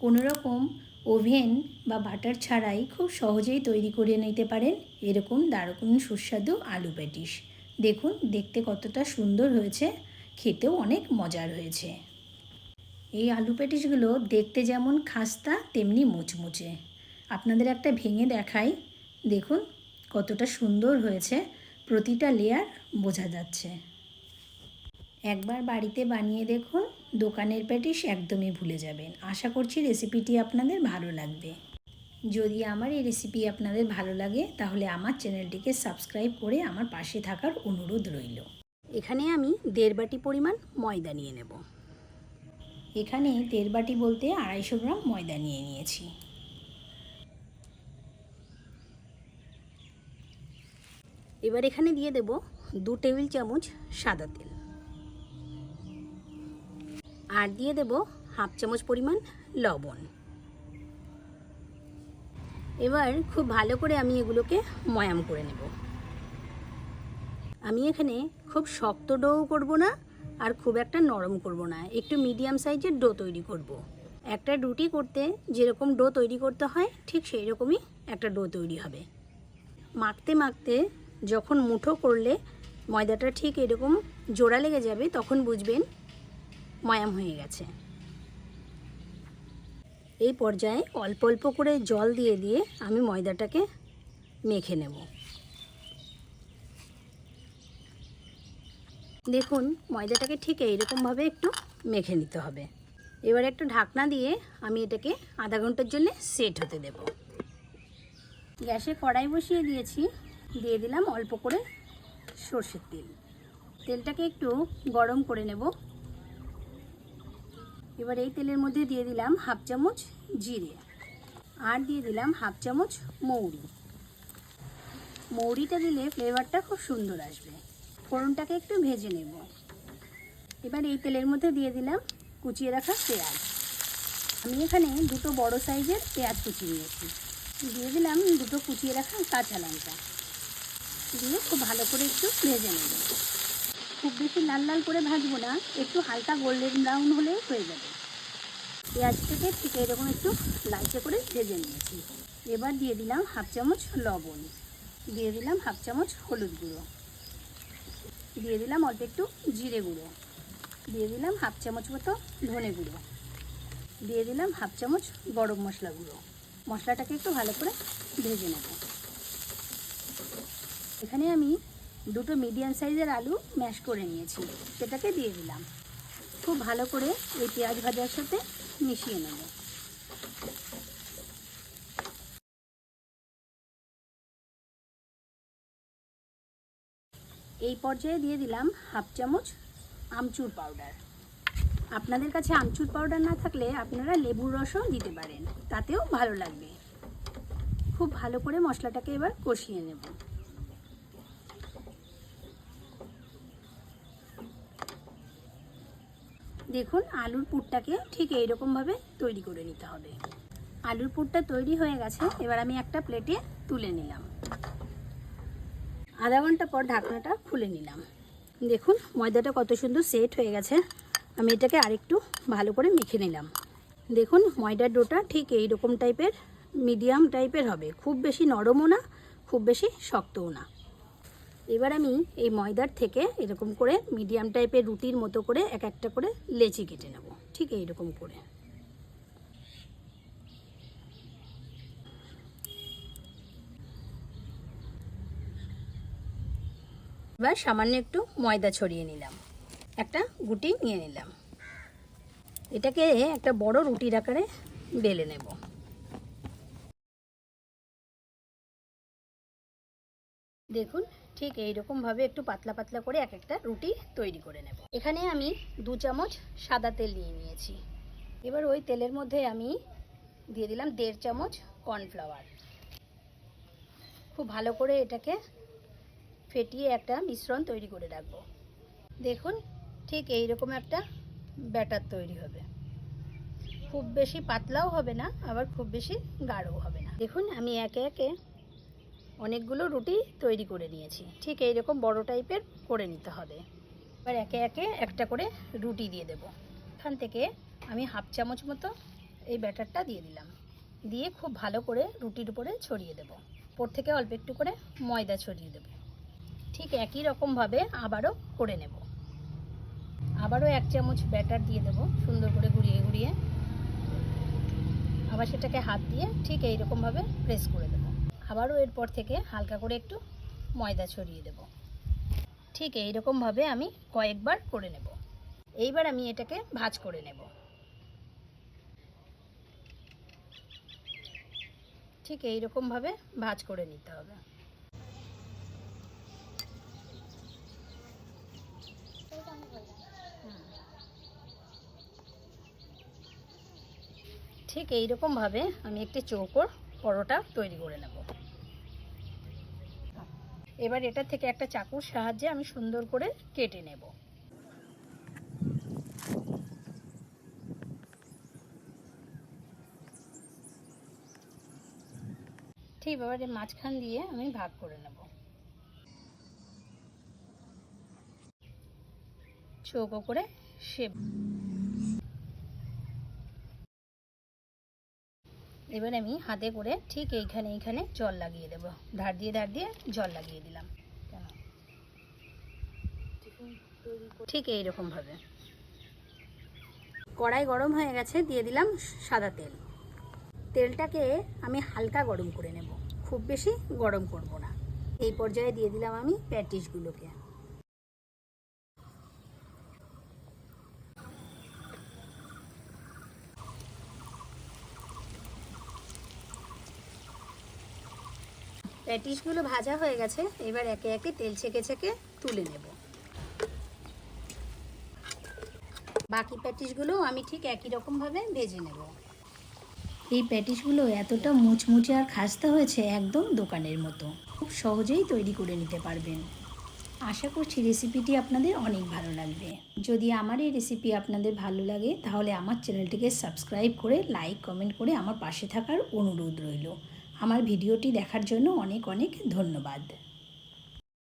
কোনো রকম ওভেন বা বাটার ছাড়াই খুব সহজেই তৈরি করে নিতে পারেন এরকম দারুণ সুস্বাদু আলু প্যাটিস। দেখুন দেখতে কতটা সুন্দর হয়েছে, খেতেও অনেক মজার হয়েছে। এই আলু প্যাটিসগুলো দেখতে যেমন খাস্তা তেমনি মুচমুচে। আপনাদের একটা ভেঙে দেখাই, দেখুন কতটা সুন্দর হয়েছে, প্রতিটা লেয়ার বোঝা যাচ্ছে। একবার বাড়িতে বানিয়ে দেখুন, দোকানের প্যাটিস একদমই ভুলে যাবেন। আশা করছি রেসিপিটি আপনাদের ভালো লাগবে। যদি আমার এই রেসিপি আপনাদের ভালো লাগে তাহলে আমার চ্যানেলটিকে সাবস্ক্রাইব করে আমার পাশে থাকার অনুরোধ রইল। এখানে আমি 1.5 বাটি পরিমাণ ময়দা নিয়ে নেব। এখানে 1.5 বাটি বলতে 250 গ্রাম ময়দা নিয়ে নিয়েছি। এবার এখানে দিয়ে দেব 2 টেবিল চামচ সাদা তেল, আর দিয়ে দেব হাফ চামচ পরিমাণ লবণ। এবার খুব ভালো করে আমি এগুলোকে ময়াম করে নেব। আমি এখানে খুব শক্ত ডো করব না, আর খুব একটা নরম করব না, একটু মিডিয়াম সাইজের ডো তৈরি করব। একটা রুটি করতে যেরকম ডো তৈরি করতে হয় ঠিক সেই রকমই একটা ডো তৈরি হবে। মাখতে মাখতে যখন মুঠো করলে ময়দাটা ঠিক এরকম জোড়া লেগে যাবে তখন বুঝবেন ময়াম হয়ে গেছে। এই পর্যায়ে অল্প অল্প করে জল দিয়ে দিয়ে আমি ময়দাটাকে মেখে নেব। দেখুন ময়দাটাকে ঠিক এইরকমভাবে একটু মেখে নিতে হবে। এবার একটা ঢাকনা দিয়ে আমি এটাকে আধা ঘন্টার জন্য সেট হতে দেব। গ্যাসে কড়াই বসিয়ে দিয়েছি, দিয়ে দিলাম অল্প করে সর্ষের তেল। তেলটাকে একটু গরম করে নেব। এবার এই তেলের মধ্যে দিয়ে দিলাম হাফ চামচ জিরে, আর দিয়ে দিলাম হাফ চামচ মৌরি। মৌরিটা দিলে ফ্লেভারটা খুব সুন্দর আসবে। ফোড়নটাকে একটু ভেজে নেব। এবার এই তেলের মধ্যে দিয়ে দিলাম কুচিয়ে রাখা পেঁয়াজ। আমি এখানে 2 বড় সাইজের পেঁয়াজ কুচি নিয়েছি। দিয়ে দিলাম 2 কুচিয়ে রাখা কাঁচা লঙ্কা, দিয়ে খুব ভালো করে একটু ভেজে নেব। খুব বেশি লাল লাল করে ভাজবো না, একটু হালকা গোল্ডেন ব্রাউন হলেই হয়ে যাবে। পেঁয়াজটাকে ঠিক এরকম একটু লালচে করে ভেজে নিয়েছি। এবার দিয়ে দিলাম হাফ চামচ লবণ, দিয়ে দিলাম হাফ চামচ হলুদ গুঁড়ো, দিয়ে দিলাম অল্প একটু জিরে গুঁড়ো, দিয়ে দিলাম হাফ চামচ মতো ধনে গুঁড়ো, দিয়ে দিলাম হাফ চামচ গরম মশলা গুঁড়ো। মশলাটাকে একটু ভালো করে ভেজে নেব। এখানে আমি 2 মিডিয়াম সাইজের আলু ম্যাশ করে নিয়েছি, সেটাকে দিয়ে দিলাম। খুব ভালো করে এই পেঁয়াজ ভাজার সাথে মিশিয়ে নেব। এই পর্যায়ে দিয়ে দিলাম হাফ চামচ আমচুর পাউডার। আপনাদের কাছে আমচুর পাউডার না থাকলে আপনারা লেবুর রসও দিতে পারেন, তাতেও ভালো লাগবে। খুব ভালো করে মশলাটাকে এবার কষিয়ে নেব। দেখুন আলুর পুরটাকে ঠিক এইরকমভাবে তৈরি করে নিতে হবে। আলুর পুরটা তৈরি হয়ে গেছে, এবার আমি একটা প্লেটে তুলে নিলাম। আধা ঘন্টা পর ঢাকনাটা খুলে নিলাম। দেখুন ময়দাটা কত সুন্দর সেট হয়ে গেছে। আমি এটাকে আরেকটু ভালো করে মেখে নিলাম। দেখুন ময়দার ডোটা ঠিক এইরকম টাইপের মিডিয়াম টাইপের হবে, খুব বেশি নরমও না খুব বেশি শক্তও না। এবার আমি এই ময়দার থেকে এরকম করে মিডিয়াম টাইপের রুটির মতো করে এক একটা করে লেচি কেটে নেব, ঠিক এইরকম করে। এবার সামান্য একটু ময়দা ছড়িয়ে নিলাম, একটা গুটি নিয়ে নিলাম। এটাকে একটা বড় রুটির আকারে বেলে নেব। দেখুন ঠিক এইরকমভাবে একটু পাতলা পাতলা করে এক একটা রুটি তৈরি করে নেব। এখানে আমি 2 চামচ সাদা তেল নিয়ে নিয়েছি। এবার ওই তেলের মধ্যে আমি দিয়ে দিলাম 1.5 চামচ কর্নফ্লাওয়ার। খুব ভালো করে এটাকে ফেটিয়ে একটা মিশ্রণ তৈরি করে রাখবো। দেখুন ঠিক এইরকম একটা ব্যাটার তৈরি হবে, খুব বেশি পাতলাও হবে না আবার খুব বেশি গাঢ়ও হবে না। দেখুন আমি একে একে অনেকগুলো রুটি তৈরি করে নিয়েছি, ঠিক এইরকম বড় টাইপের করে নিতে হবে। এবার একে একে একটা করে রুটি দিয়ে দেব। এখান থেকে আমি হাফ চামচ মতো এই ব্যাটারটা দিয়ে দিলাম, দিয়ে খুব ভালো করে রুটির উপরে ছড়িয়ে দেব। উপর থেকে অল্প একটু করে ময়দা ছড়িয়ে দেব। ঠিক একই রকমভাবে আবারও করে নেব। আবারও 1 চামচ ব্যাটার দিয়ে দেব, সুন্দর করে ঘুরিয়ে ঘুরিয়ে। আবার সেটাকে হাত দিয়ে ঠিক এই রকমভাবে প্রেস করে দেব। আবারও এরপর থেকে হালকা করে একটু ময়দা ছড়িয়ে দেব। ঠিক এই রকমভাবে আমি কয়েকবার করে নেব। এইবার আমি এটাকে ভাঁজ করে নেব। ঠিক এই রকমভাবে ভাঁজ করে নিতে হবে। ঠিক এই রকমভাবে আমি একটি চৌকো পরোটা তৈরি করে নেব। এবার এটা থেকে একটা চাকুর সাহায্যে আমি সুন্দর করে কেটে নেব। ঠিক এবারে মাঝখান দিয়ে আমি ভাগ করে নেব। চৌকো করে শেপ। এবার আমি হাতে করে ঠিক এইখানে জল লাগিয়ে দেব। ধার দিয়ে জল লাগিয়ে দিলাম। ঠিক এই রকমভাবে কড়াই গরম হয়ে গেছে, দিয়ে দিলাম সাদা তেল। তেলটাকে আমি হালকা গরম করে নেব, খুব বেশি গরম করব না। এই পর্যায়ে দিয়ে দিলাম আমি প্যাটিসগুলোকে। প্যাটিসগুলো ভাজা হয়ে গেছে, এবার একে একে তেল ছেঁকে ছেঁকে তুলে নেব। বাকি প্যাটিসগুলো আমি ঠিক একই রকমভাবে ভেজে নেব। এই প্যাটিসগুলো এতটা মুচমুচে আর খাস্তা হয়েছে, একদম দোকানের মতো। খুব সহজেই তৈরি করে নিতে পারবেন। আশা করছি রেসিপিটি আপনাদের অনেক ভালো লাগবে। যদি আমার এই রেসিপি আপনাদের ভালো লাগে তাহলে আমার চ্যানেলটিকে সাবস্ক্রাইব করে লাইক কমেন্ট করে আমার পাশে থাকার অনুরোধ রইল। আমার ভিডিওটি দেখার জন্য অনেক অনেক ধন্যবাদ।